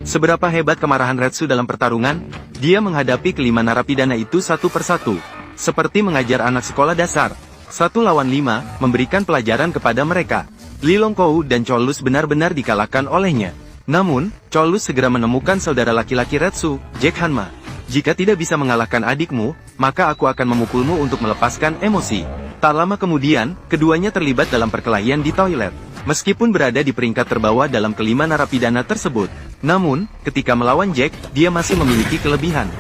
Seberapa hebat kemarahan Retsu dalam pertarungan? Dia menghadapi kelima narapidana itu satu persatu. Seperti mengajar anak sekolah dasar. 1 lawan 5, memberikan pelajaran kepada mereka. Li Longkou dan Cholus benar-benar dikalahkan olehnya. Namun, Cholus segera menemukan saudara laki-laki Retsu, Jack Hanma. Jika tidak bisa mengalahkan adikmu, maka aku akan memukulmu untuk melepaskan emosi. Tak lama kemudian, keduanya terlibat dalam perkelahian di toilet. Meskipun berada di peringkat terbawah dalam kelima narapidana tersebut, namun, ketika melawan Jack, dia masih memiliki kelebihan.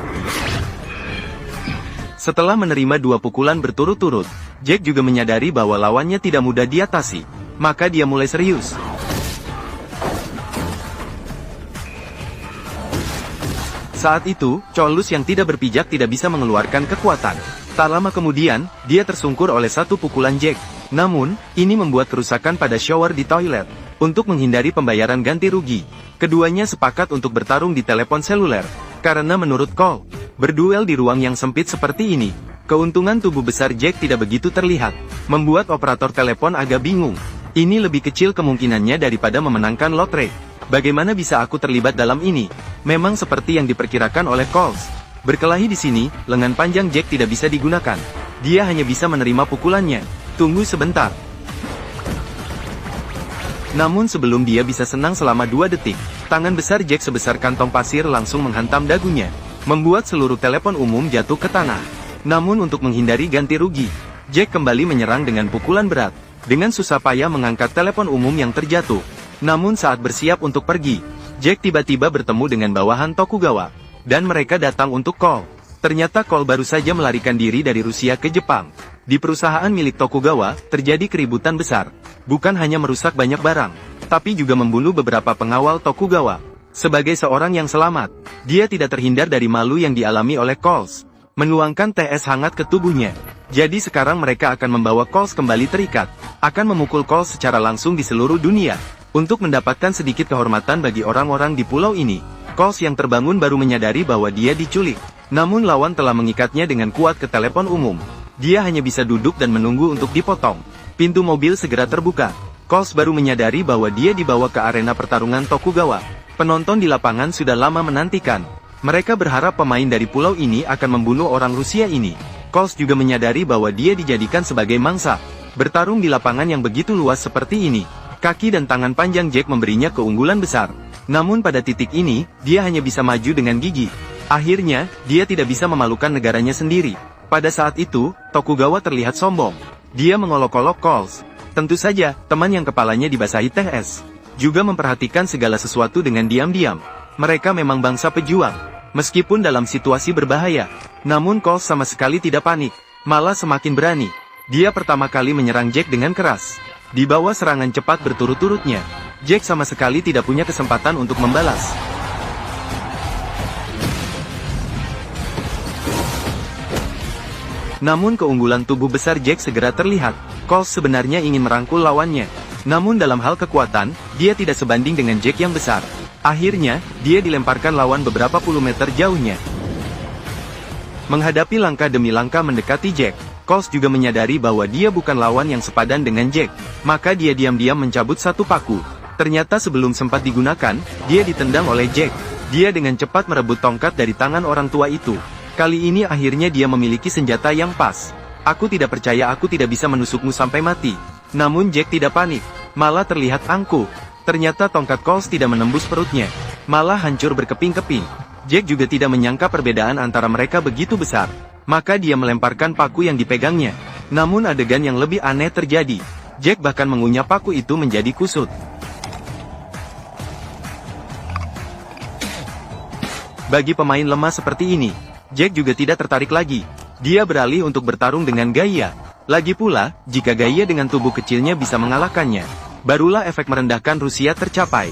Setelah menerima 2 pukulan berturut-turut, Jack juga menyadari bahwa lawannya tidak mudah diatasi. Maka dia mulai serius. Saat itu, Cholus yang tidak berpijak tidak bisa mengeluarkan kekuatan. Tak lama kemudian, dia tersungkur oleh 1 pukulan Jack. Namun, ini membuat kerusakan pada shower di toilet. Untuk menghindari pembayaran ganti rugi, keduanya sepakat untuk bertarung di telepon seluler. Karena menurut Cole, berduel di ruang yang sempit seperti ini, keuntungan tubuh besar Jack tidak begitu terlihat, membuat operator telepon agak bingung. Ini lebih kecil kemungkinannya daripada memenangkan lotre. Bagaimana bisa aku terlibat dalam ini? Memang seperti yang diperkirakan oleh Coles. Berkelahi di sini, lengan panjang Jack tidak bisa digunakan. Dia hanya bisa menerima pukulannya. Tunggu sebentar. Namun sebelum dia bisa senang selama 2 detik, tangan besar Jack sebesar kantong pasir langsung menghantam dagunya, membuat seluruh telepon umum jatuh ke tanah. Namun untuk menghindari ganti rugi, Jack kembali menyerang dengan pukulan berat. Dengan susah payah mengangkat telepon umum yang terjatuh. Namun saat bersiap untuk pergi, Jack tiba-tiba bertemu dengan bawahan Tokugawa. Dan mereka datang untuk Cole. Ternyata Cole baru saja melarikan diri dari Rusia ke Jepang. Di perusahaan milik Tokugawa, terjadi keributan besar. Bukan hanya merusak banyak barang, tapi juga membunuh beberapa pengawal Tokugawa. Sebagai seorang yang selamat, dia tidak terhindar dari malu yang dialami oleh Coles. Menuangkan teh es hangat ke tubuhnya. Jadi sekarang mereka akan membawa Coles kembali terikat. Akan memukul Coles secara langsung di seluruh dunia. Untuk mendapatkan sedikit kehormatan bagi orang-orang di pulau ini, Coles yang terbangun baru menyadari bahwa dia diculik. Namun lawan telah mengikatnya dengan kuat ke telepon umum. Dia hanya bisa duduk dan menunggu untuk dipotong. Pintu mobil segera terbuka. Coles baru menyadari bahwa dia dibawa ke arena pertarungan Tokugawa. Penonton di lapangan sudah lama menantikan. Mereka berharap pemain dari pulau ini akan membunuh orang Rusia ini. Coles juga menyadari bahwa dia dijadikan sebagai mangsa. Bertarung di lapangan yang begitu luas seperti ini, kaki dan tangan panjang Jack memberinya keunggulan besar. Namun pada titik ini, dia hanya bisa maju dengan gigi. Akhirnya, dia tidak bisa memalukan negaranya sendiri. Pada saat itu, Tokugawa terlihat sombong. Dia mengolok-olok Coles. Tentu saja, teman yang kepalanya dibasahi teh es juga memperhatikan segala sesuatu dengan diam-diam. Mereka memang bangsa pejuang, meskipun dalam situasi berbahaya. Namun Coles sama sekali tidak panik, malah semakin berani. Dia pertama kali menyerang Jack dengan keras. Di bawah serangan cepat berturut-turutnya, Jack sama sekali tidak punya kesempatan untuk membalas. Namun keunggulan tubuh besar Jack segera terlihat. Coles sebenarnya ingin merangkul lawannya. Namun dalam hal kekuatan, dia tidak sebanding dengan Jack yang besar. Akhirnya, dia dilemparkan lawan beberapa puluh meter jauhnya. Menghadapi langkah demi langkah mendekati Jack, Coles juga menyadari bahwa dia bukan lawan yang sepadan dengan Jack. Maka dia diam-diam mencabut 1 paku. Ternyata sebelum sempat digunakan, dia ditendang oleh Jack. Dia dengan cepat merebut tongkat dari tangan orang tua itu. Kali ini akhirnya dia memiliki senjata yang pas. Aku tidak percaya aku tidak bisa menusukmu sampai mati. Namun Jack tidak panik, malah terlihat angkuh. Ternyata tongkat Coles tidak menembus perutnya, malah hancur berkeping-keping. Jack juga tidak menyangka perbedaan antara mereka begitu besar. Maka dia melemparkan paku yang dipegangnya. Namun adegan yang lebih aneh terjadi. Jack bahkan mengunyah paku itu menjadi kusut. Bagi pemain lemah seperti ini, Jack juga tidak tertarik lagi. Dia beralih untuk bertarung dengan Gaia. Lagi pula, jika Gaia dengan tubuh kecilnya bisa mengalahkannya, barulah efek merendahkan Rusia tercapai.